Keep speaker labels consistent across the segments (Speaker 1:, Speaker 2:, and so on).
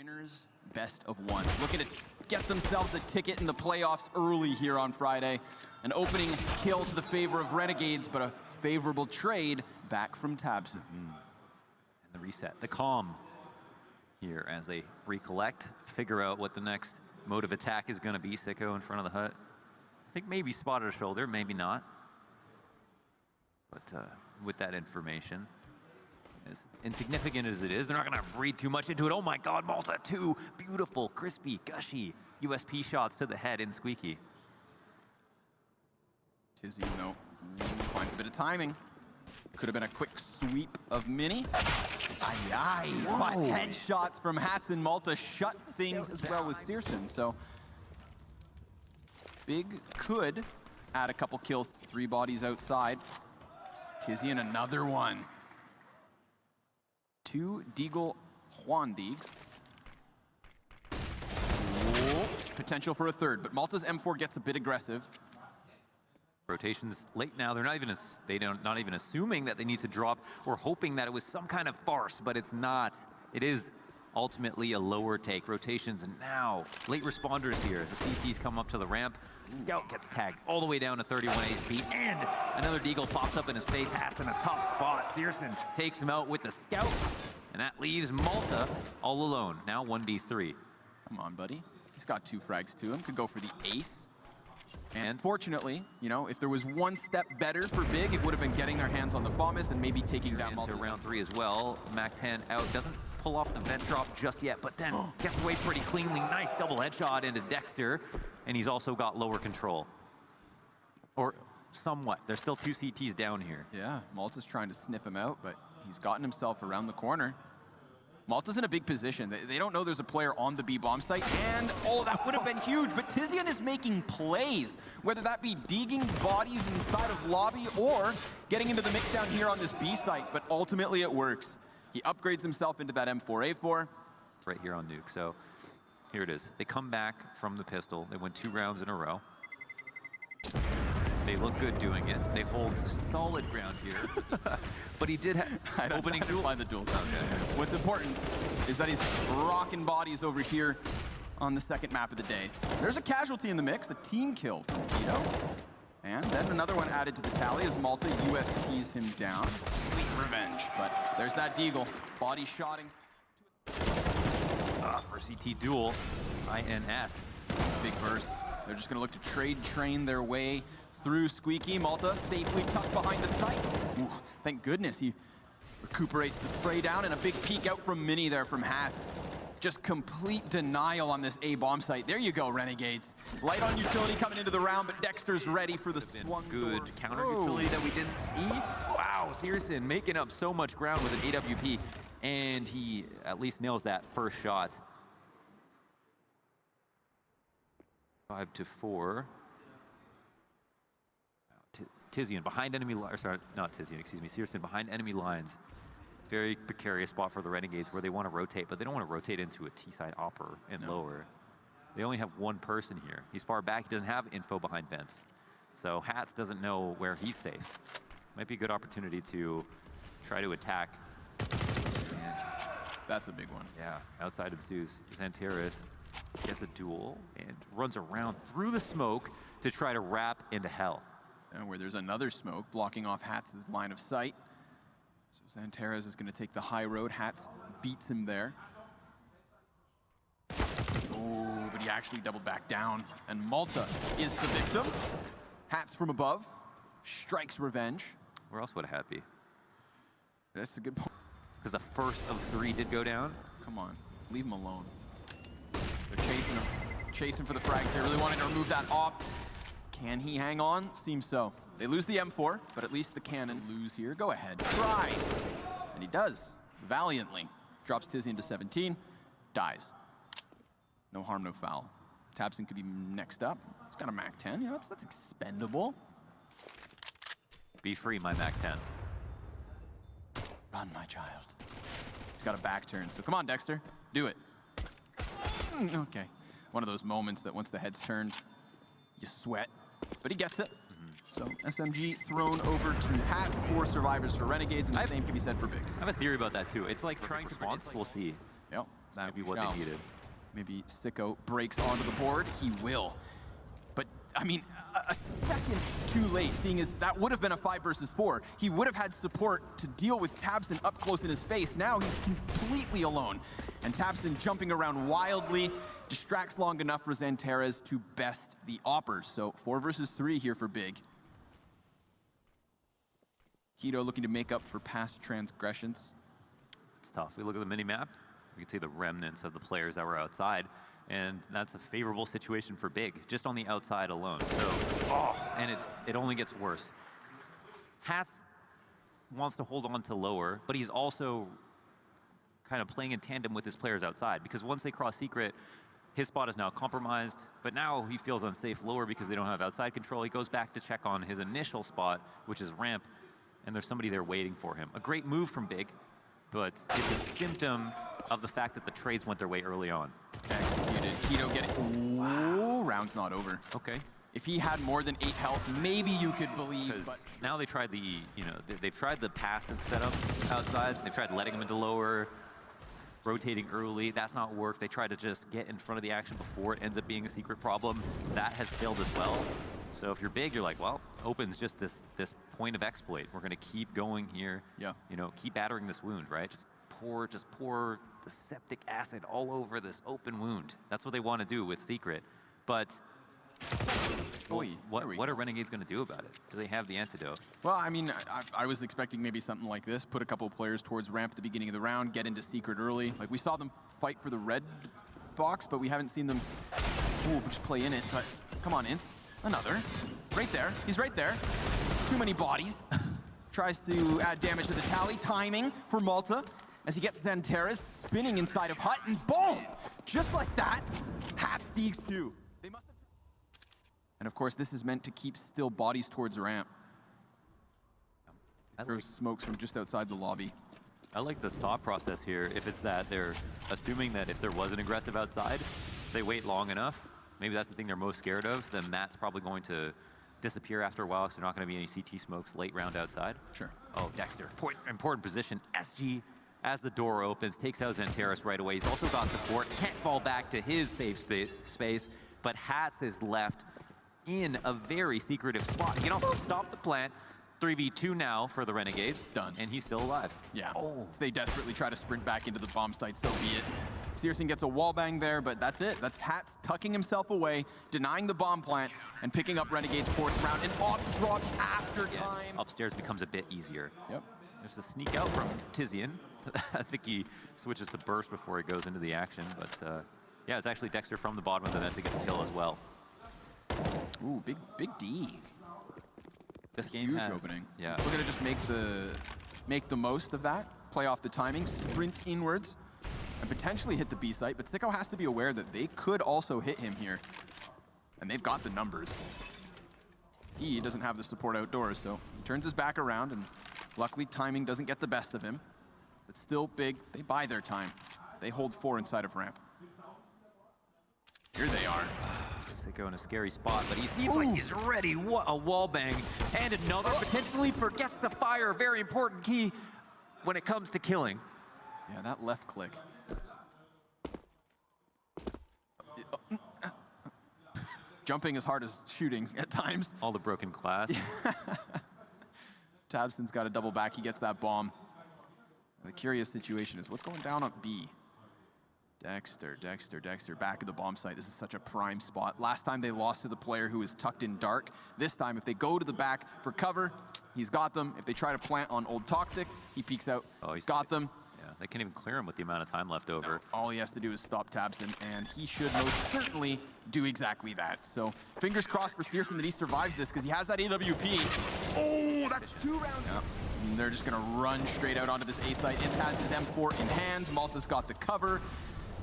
Speaker 1: Winners best of one. Looking to get themselves a ticket in the playoffs early here on Friday. An opening kill to the favor of Renegades, but a favorable trade back from Tabson.
Speaker 2: And the reset, the calm here as they recollect, figure out what the next mode of attack is going to be. Sicko in front of the hut. I think maybe spotted a shoulder, maybe not. But with that information, as insignificant as it is, they're not going to read too much into it. Oh my God, Malta, two beautiful, crispy, gushy USP shots to the head in Squeaky.
Speaker 1: Tizzy, though, finds a bit of timing. Could have been a quick sweep of Mini. Aye, but headshots from Hats and Malta shut things as well with Searson. So Big could add a couple kills, 3 bodies outside. Tizzy and another one. 2 Deagle Juan Deags. Potential for a third, but Malta's M4 gets a bit aggressive.
Speaker 2: Rotations late now. They're not even assuming that they need to drop or hoping that it was some kind of farce, but it's not. It is ultimately a lower take. Rotations and now late responders here as the CTs come up to the ramp. Scout gets tagged all the way down to 31 HP, and another Deagle pops up in his face. Hats in a tough spot. Searson takes him out with the Scout, and that leaves Malta all alone. Now 1v3.
Speaker 1: Come on, buddy. He's got 2 frags to him. Could go for the ace. And fortunately, you know, if there was one step better for Big, it would have been getting their hands on the FAMAS and maybe taking down Malta.
Speaker 2: Round 3 as well. Mac-10 out, doesn't pull off the vent drop just yet, but then gets away pretty cleanly. Nice double headshot into Dexter, and he's also got lower control. Or somewhat. There's still 2 CTs down here.
Speaker 1: Yeah, Malta's trying to sniff him out, but he's gotten himself around the corner. Malta's in a big position. They don't know there's a player on the B bomb site, and oh, that would have been huge, but Tizian is making plays, whether that be digging bodies inside of lobby or getting into the mix down here on this B site, but ultimately it works. He upgrades himself into that M4A4.
Speaker 2: Right here on Nuke, so here it is. They come back from the pistol. They win 2 rounds in a row. They look good doing it. They hold solid ground here. But he did have opening duel.
Speaker 1: Find the duel. Okay. What's important is that he's rocking bodies over here on the second map of the day. There's a casualty in the mix, a team kill from Keto. And then another one added to the tally as Malta USPs him down. Sweet revenge. But there's that Deagle. Body shotting.
Speaker 2: For CT duel, INS.
Speaker 1: Big burst. They're just going to look to trade train their way through Squeaky. Malta safely tucked behind the site. Ooh, thank goodness he recuperates the spray down, and a big peek out from Mini there from Hats. Just complete denial on this A bomb site. There you go, Renegades. Light on utility coming into the round, but Dexter's ready for the swung
Speaker 2: good
Speaker 1: door.
Speaker 2: Counter utility that we didn't see. Wow, Searson making up so much ground with an AWP, and he at least nails that first shot. 5-4. Tizian behind enemy lines, sorry, not Tizian, excuse me, Searson behind enemy lines. Very precarious spot for the Renegades where they want to rotate, but they don't want to rotate into a T-side opper and lower. They only have one person here. He's far back, he doesn't have info behind vents. So Hats doesn't know where he's safe. Might be a good opportunity to try to attack.
Speaker 1: That's a big one.
Speaker 2: Yeah, outside ensues. Xantares gets a duel and runs around through the smoke to try to wrap into hell.
Speaker 1: And where there's another smoke blocking off Hats' line of sight. So Xantares is going to take the high road. Hats beats him there. Oh, but he actually doubled back down. And Malta is the victim. Hats from above. Strikes revenge.
Speaker 2: Where else would Hat be?
Speaker 1: That's a good point.
Speaker 2: Because the first of 3 did go down.
Speaker 1: Come on, leave him alone. They're chasing him. Chasing for the frags. They really wanted to remove that op. Can he hang on? Seems so. They lose the M4, but at least the cannon lose here. Go ahead, try. And he does, valiantly. Drops Tizian to 17, dies. No harm, no foul. Tabson could be next up. He's got a Mac-10, you know, that's expendable.
Speaker 2: Be free, my Mac-10.
Speaker 1: Run, my child. He's got a back turn, so come on, Dexter, do it. Okay, one of those moments that once the head's turned, you sweat, but he gets it. So SMG thrown over to Hats, 4 survivors for Renegades, and the same can be said for Big.
Speaker 2: I have a theory about that too. It's like trying to predict. We'll see.
Speaker 1: Yep, that
Speaker 2: Maybe what they needed.
Speaker 1: Maybe Sicko breaks onto the board. He will. But, I mean, a second too late, seeing as that would have been a 5 versus 4. He would have had support to deal with Tabson up close in his face. Now he's completely alone. And Tabson jumping around wildly, distracts long enough for Xantares to best the Oppers. So 4 versus 3 here for Big. Hito looking to make up for past transgressions.
Speaker 2: It's tough. We look at the mini-map, we can see the remnants of the players that were outside, and that's a favorable situation for Big, just on the outside alone. So, and it only gets worse. Hats wants to hold on to lower, but he's also kind of playing in tandem with his players outside, because once they cross secret, his spot is now compromised, but now he feels unsafe lower because they don't have outside control. He goes back to check on his initial spot, which is ramp, and there's somebody there waiting for him. A great move from Big, but it's a symptom of the fact that the trades went their way early on.
Speaker 1: Executed. Hito getting... Ooh, round's not over.
Speaker 2: Okay.
Speaker 1: If he had more than 8 health, maybe you could believe, but...
Speaker 2: Now they tried the, they've tried the passive setup outside. They've tried letting him into lower, rotating early. That's not worked. They tried to just get in front of the action before it ends up being a secret problem. That has failed as well. So if you're Big, you're like, well, open's just this point of exploit. We're gonna keep going here.
Speaker 1: Yeah.
Speaker 2: Keep battering this wound, right? Just pour the septic acid all over this open wound. That's what they want to do with secret. But what are Renegades gonna do about it? Do they have the antidote?
Speaker 1: Well, I mean, I was expecting maybe something like this. Put a couple of players towards ramp at the beginning of the round, get into secret early. Like, we saw them fight for the red box, but we haven't seen them just play in it. But come on, Ince. Another. Right there. He's right there. Too many bodies. Tries to add damage to the tally. Timing for Malta as he gets Xantares spinning inside of Hut, and boom! Just like that, Hat Steaks 2. They must have... And of course, this is meant to keep still bodies towards ramp. There's smokes from just outside the lobby.
Speaker 2: I like the thought process here. If it's that they're assuming that if there was an aggressive outside, if they wait long enough, maybe that's the thing they're most scared of, then that's probably going to disappear after a while, because there's not going to be any CT smokes late round outside.
Speaker 1: Sure.
Speaker 2: Oh, Dexter, important position. SG, as the door opens, takes out Xantares right away. He's also got support, can't fall back to his safe space, but Hats is left in a very secretive spot. He can also stop the plant. 3v2 now for the Renegades.
Speaker 1: Done.
Speaker 2: And he's still alive.
Speaker 1: Yeah. Oh. They desperately try to sprint back into the bomb site, so be it. Searson gets a wallbang there, but that's it. That's Hats tucking himself away, denying the bomb plant, and picking up Renegade's 4th round. And off drops after time.
Speaker 2: Upstairs becomes a bit easier.
Speaker 1: Yep.
Speaker 2: There's a sneak out from Tizian. I think he switches to burst before he goes into the action, but yeah, it's actually Dexter from the bottom of the net to get the kill as well.
Speaker 1: Ooh, big D.
Speaker 2: This game
Speaker 1: huge
Speaker 2: has,
Speaker 1: opening.
Speaker 2: Yeah.
Speaker 1: We're gonna just make the most of that, play off the timing, sprint inwards, and potentially hit the B site, but Sicko has to be aware that they could also hit him here. And they've got the numbers. He doesn't have the support outdoors, so he turns his back around, and luckily timing doesn't get the best of him. But still Big, they buy their time. They hold 4 inside of ramp. Here they are.
Speaker 2: Sicko in a scary spot, but he seems like he's ready. What a wall bang. And another potentially forgets to fire. A very important key when it comes to killing.
Speaker 1: Yeah, that left click. Jumping as hard as shooting at times.
Speaker 2: All the broken glass.
Speaker 1: Tabson's got a double back. He gets that bomb. The curious situation is what's going down on B? Dexter, back at the bomb site. This is such a prime spot. Last time they lost to the player who was tucked in dark. This time, if they go to the back for cover, he's got them. If they try to plant on Old Toxic, he peeks out. Oh, he's got them.
Speaker 2: Yeah, they can't even clear him with the amount of time left over.
Speaker 1: No, all he has to do is stop Tabson, and he should most certainly do exactly that. So fingers crossed for Searson that he survives this, because he has that AWP. Oh, that's 2 rounds. Yeah. And they're just gonna run straight out onto this A site. Ince has his M4 in hand. Malta's got the cover.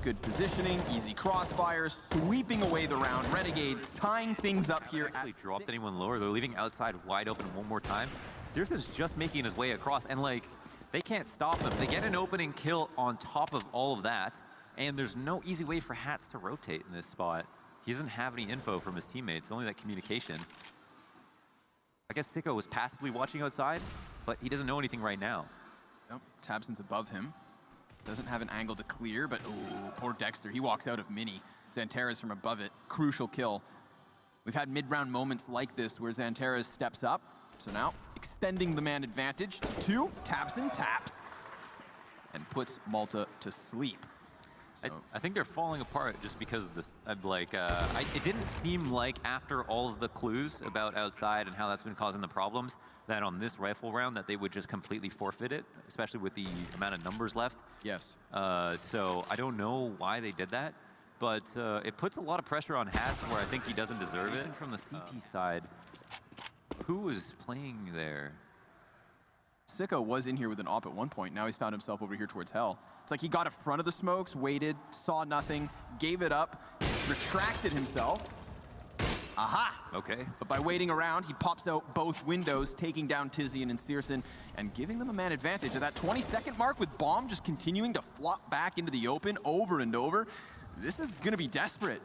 Speaker 1: Good positioning, easy crossfires, sweeping away the round. Renegades tying things up here.
Speaker 2: Actually dropped anyone lower. They're leaving outside wide open one more time. Searson's just making his way across, and like, they can't stop him. They get an opening kill on top of all of that, and there's no easy way for Hats to rotate in this spot. He doesn't have any info from his teammates, only that communication. I guess Sicko was passively watching outside, but he doesn't know anything right now.
Speaker 1: Nope, Tabson's above him. Doesn't have an angle to clear, but oh, poor Dexter. He walks out of mini. Xantares from above it. Crucial kill. We've had mid-round moments like this where Xantares steps up. So now, extending the man advantage. 2, taps and taps. And puts Malta to sleep. So.
Speaker 2: I think they're falling apart just because of this. It didn't seem like after all of the clues about outside and how that's been causing the problems, that on this rifle round that they would just completely forfeit it, especially with the amount of numbers left.
Speaker 1: Yes.
Speaker 2: So I don't know why they did that, but it puts a lot of pressure on Hats where I think he doesn't deserve it. From the CT side, who was playing there?
Speaker 1: Sicko was in here with an op at one point. Now he's found himself over here towards Hell. It's like he got in front of the smokes, waited, saw nothing, gave it up, retracted himself. Aha!
Speaker 2: Okay.
Speaker 1: But by waiting around, he pops out both windows, taking down Tizian and Searson, and giving them a man advantage. At that 20-second mark with Bomb just continuing to flop back into the open over and over, this is going to be desperate.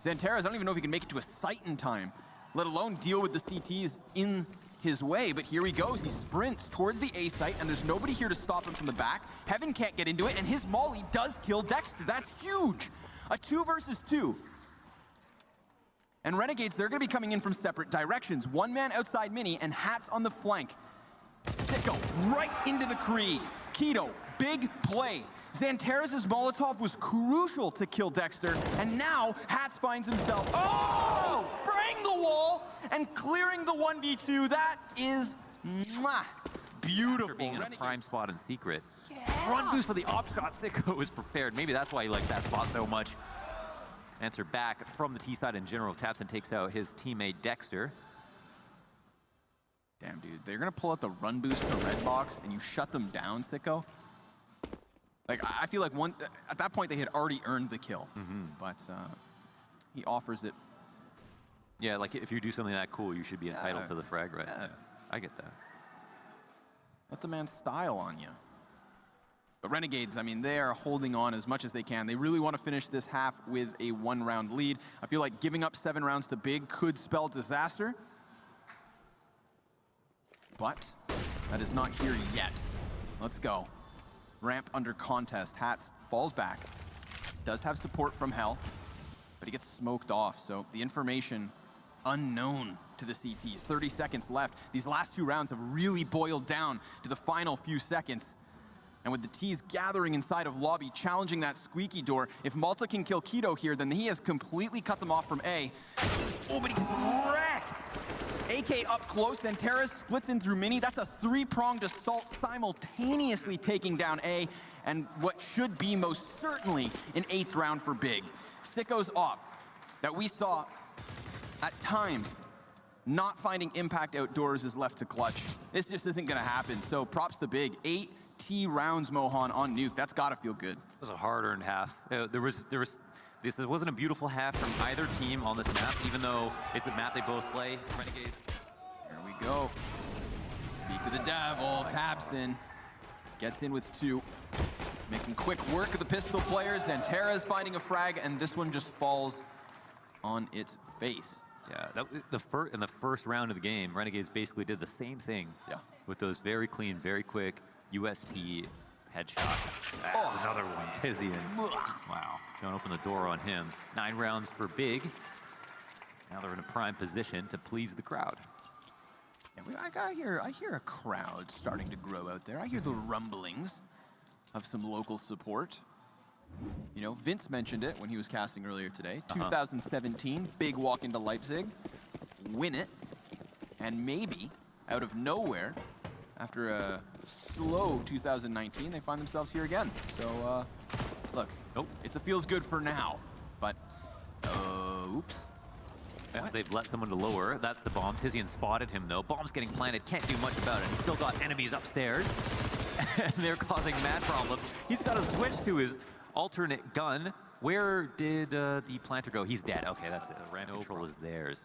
Speaker 1: Xantares, I don't even know if he can make it to a site in time, let alone deal with the CTs in his way, but here he goes. He sprints towards the A site, and there's nobody here to stop him from the back. Heaven can't get into it, and his molly does kill Dexter. That's huge. A 2 versus 2. And Renegades, they're going to be coming in from separate directions. One man outside mini, and Hats on the flank. Sicko right into the Krieg. Keto, big play. Xantares' Molotov was crucial to kill Dexter, and now Hats finds himself, spraying the wall and clearing the 1v2. That is beautiful.
Speaker 2: After being in a prime spot in secret. Run boost for the op shot. Sicko was prepared. Maybe that's why he likes that spot so much. Answer back from the T side in general. Taps and takes out his teammate Dexter.
Speaker 1: Damn, dude. They're going to pull out the run boost to red box, and you shut them down, Sicko? Like, I feel like at that point they had already earned the kill, but he offers it.
Speaker 2: Yeah, like if you do something that cool, you should be entitled to the frag, right?
Speaker 1: Yeah.
Speaker 2: I get that.
Speaker 1: Let the man style on you. But Renegades, I mean, they are holding on as much as they can. They really want to finish this half with a 1-round lead. I feel like giving up 7 rounds to Big could spell disaster. But that is not here yet. Let's go. Ramp under contest. Hats falls back. Does have support from Hell, but he gets smoked off. So the information unknown to the CTs. 30 seconds left. These last 2 rounds have really boiled down to the final few seconds. And with the T's gathering inside of lobby, challenging that squeaky door, if Malta can kill Keto here, then he has completely cut them off from A. Oh, but he's wrecked! AK up close, Xantares splits in through mini. That's a 3-pronged assault, simultaneously taking down A, and what should be most certainly an 8th round for Big. Sicko's op that we saw at times not finding impact outdoors is left to clutch. This just isn't gonna happen, so props to Big. 8 T rounds, Mohan, on Nuke. That's gotta feel good.
Speaker 2: It was a hard-earned half. This wasn't a beautiful half from either team on this map, even though it's a map they both play. Renegades.
Speaker 1: Here we go. Speak of the devil. Taps in. Gets in with 2. Making quick work of the pistol players. Xantares finding a frag, and this one just falls on its face.
Speaker 2: Yeah, in the first round of the game, Renegades basically did the same thing.
Speaker 1: Yeah.
Speaker 2: With those very clean, very quick USP headshots. Another one, Tizian. Wow, don't open the door on him. 9 rounds for Big. Now they're in a prime position to please the crowd.
Speaker 1: Yeah, I hear a crowd starting to grow out there. I hear the rumblings of some local support. You know, Vince mentioned it when he was casting earlier today. 2017, Big walk into Leipzig, win it, and maybe out of nowhere, after a slow 2019, they find themselves here again. So, look, it's a feels good for now, but, oops.
Speaker 2: Yeah, they've let someone to lower. That's the bomb. Tizian spotted him, though. Bomb's getting planted. Can't do much about it. He's still got enemies upstairs, and they're causing mad problems. He's got to switch to his alternate gun. Where did the planter go? He's dead. Okay, that's it. Ramp control is theirs.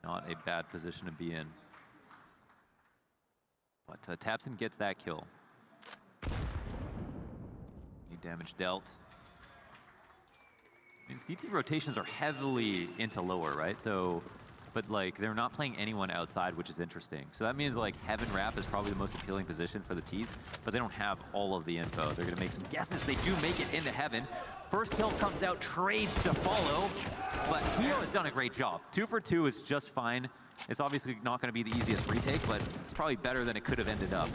Speaker 2: Not a bad position to be in. But Tapson gets that kill. Any damage dealt. I mean, CT rotations are heavily into lower, right? So but like they're not playing anyone outside, which is interesting. So that means like Heaven Ramp is probably the most appealing position for the T's, but they don't have all of the info. They're gonna make some guesses. They do make it into Heaven. First kill comes out, trades to follow, but Keo has done a great job. 2 for 2 is just fine. It's obviously not gonna be the easiest retake, but it's probably better than it could have ended up.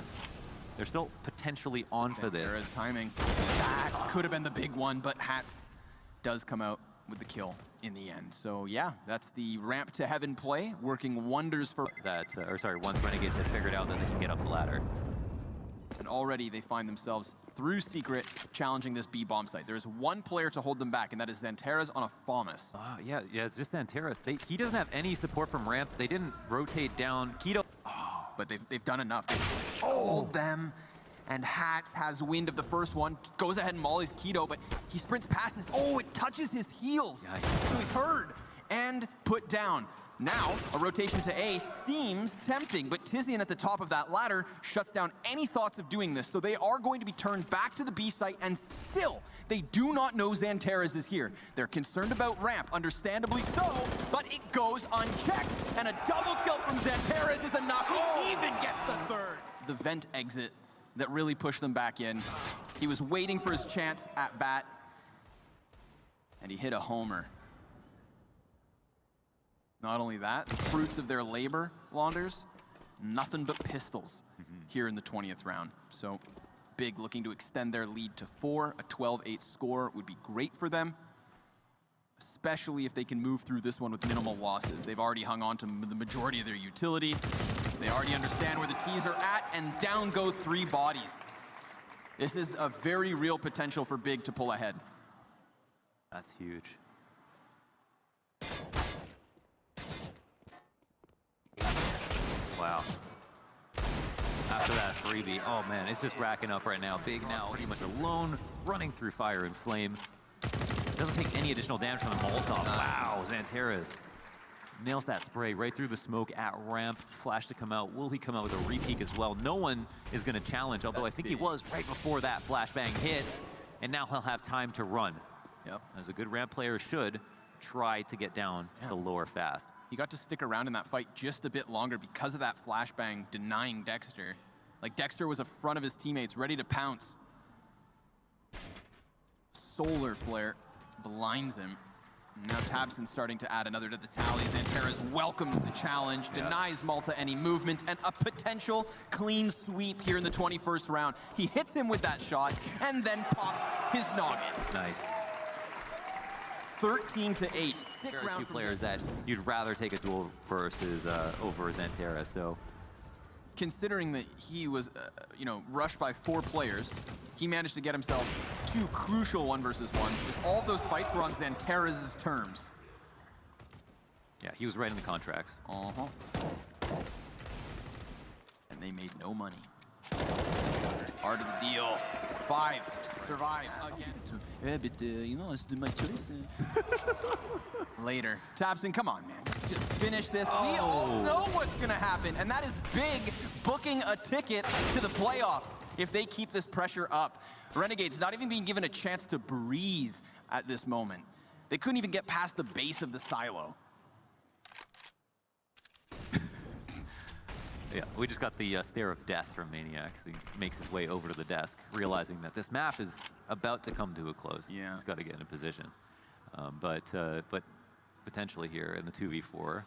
Speaker 2: They're still potentially on for this.
Speaker 1: There is timing. That could have been the big one, but Hat does come out with the kill in the end. So yeah, that's the ramp to Heaven play, working wonders for
Speaker 2: that. Once Renegades had figured out that they can get up the ladder.
Speaker 1: And already they find themselves through Secret challenging this B bomb site. There's one player to hold them back, and that is Xantares on a FAMAS.
Speaker 2: Yeah, it's just Xantares. He doesn't have any support from ramp. They didn't rotate down. Keto.
Speaker 1: But they've done enough. They've hold them, and Hats has wind of the first one, goes ahead and mollies Keto, but he sprints past this. Oh, it touches his heels. Yikes. So he's heard and put down. Now, a rotation to A seems tempting, but Tizian at the top of that ladder shuts down any thoughts of doing this, so they are going to be turned back to the B site, and still, they do not know Xantares is here. They're concerned about ramp, understandably so, but it goes unchecked, and a double kill from Xantares is enough. He even gets the third. The vent exit that really pushed them back in. He was waiting for his chance at bat, and he hit a homer. Not only that, the fruits of their labor, Launders, nothing but pistols here in the 20th round. So Big looking to extend their lead to 4. A 12-8 score would be great for them, especially if they can move through this one with minimal losses. They've already hung on to the majority of their utility. They already understand where the T's are at, and down go 3 bodies. This is a very real potential for Big to pull ahead.
Speaker 2: That's huge. Wow. After that freebie, oh man, it's just racking up right now. Big now pretty much alone, running through fire and flame. Doesn't take any additional damage from the Molotov. Wow, Xantares nails that spray right through the smoke at ramp. Flash to come out. Will he come out with a repeat as well? No one is going to challenge, although I think he was right before that flashbang hit. And now he'll have time to run.
Speaker 1: Yep.
Speaker 2: As a good ramp player should, try to get down to lower fast.
Speaker 1: He got to stick around in that fight just a bit longer because of that flashbang denying Dexter. Like, Dexter was in front of his teammates, ready to pounce. Solar Flare blinds him. Now Tabson's starting to add another to the tally. Xantares welcomes the challenge, denies Malta any movement, and a potential clean sweep here in the 21st round. He hits him with that shot, and then pops his noggin.
Speaker 2: Nice.
Speaker 1: 13-8.
Speaker 2: Very few players that you'd rather take a duel versus over Xantares. So,
Speaker 1: considering that he was, rushed by 4 players, he managed to get himself 2 crucial 1-versus-1s. Just all of those fights were on Xantares' terms.
Speaker 2: Yeah, he was right in the contracts.
Speaker 1: And they made no money. Part of the deal. 5. Survive again. But, it's my choice. Later. Tabson, come on, man. Just finish this. We all know what's going to happen, and that is Big booking a ticket to the playoffs if they keep this pressure up. Renegades not even being given a chance to breathe at this moment. They couldn't even get past the base of the silo.
Speaker 2: Yeah, we just got the stare of death from Maniac. So he makes his way over to the desk, realizing that this map is about to come to a close.
Speaker 1: Yeah.
Speaker 2: He's got to get in a position. But potentially here in the 2v4,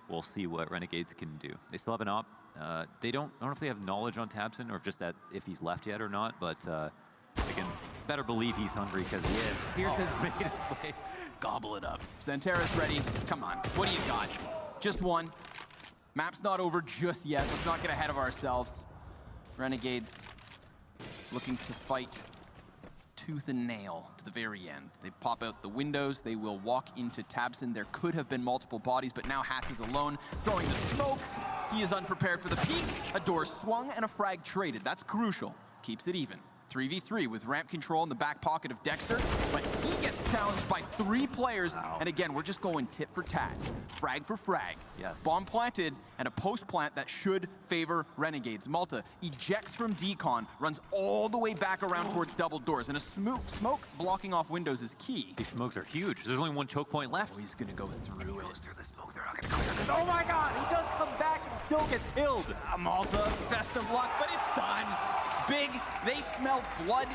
Speaker 2: we'll see what Renegades can do. They still have an op. I don't know if they have knowledge on Tabson or just that if he's left yet or not, but they can better believe he's hungry because he is. Pearson's making his way.
Speaker 1: Gobble it up. Xantares ready. Come on. What do you got? Just one. Map's not over just yet. Let's not get ahead of ourselves. Renegades looking to fight tooth and nail to the very end. They pop out the windows. They will walk into Tabson. There could have been multiple bodies, but now Hats is alone, throwing the smoke. He is unprepared for the peek. A door swung and a frag traded. That's crucial. Keeps it even. 3v3 with ramp control in the back pocket of Dexter, but he gets challenged by 3 players.
Speaker 2: Wow.
Speaker 1: And again, we're just going tit for tat, frag for frag.
Speaker 2: Yes.
Speaker 1: Bomb planted and a post plant that should favor Renegades. Malta ejects from decon, runs all the way back around towards double doors, and a smoke blocking off windows is key.
Speaker 2: These smokes are huge. There's only one choke point left.
Speaker 1: Oh, he's gonna go through it.
Speaker 2: Through the smoke, they're not gonna clear this. Oh my god, he does come back and still gets killed.
Speaker 1: Malta, best of luck, but it's done. Big, they smell blood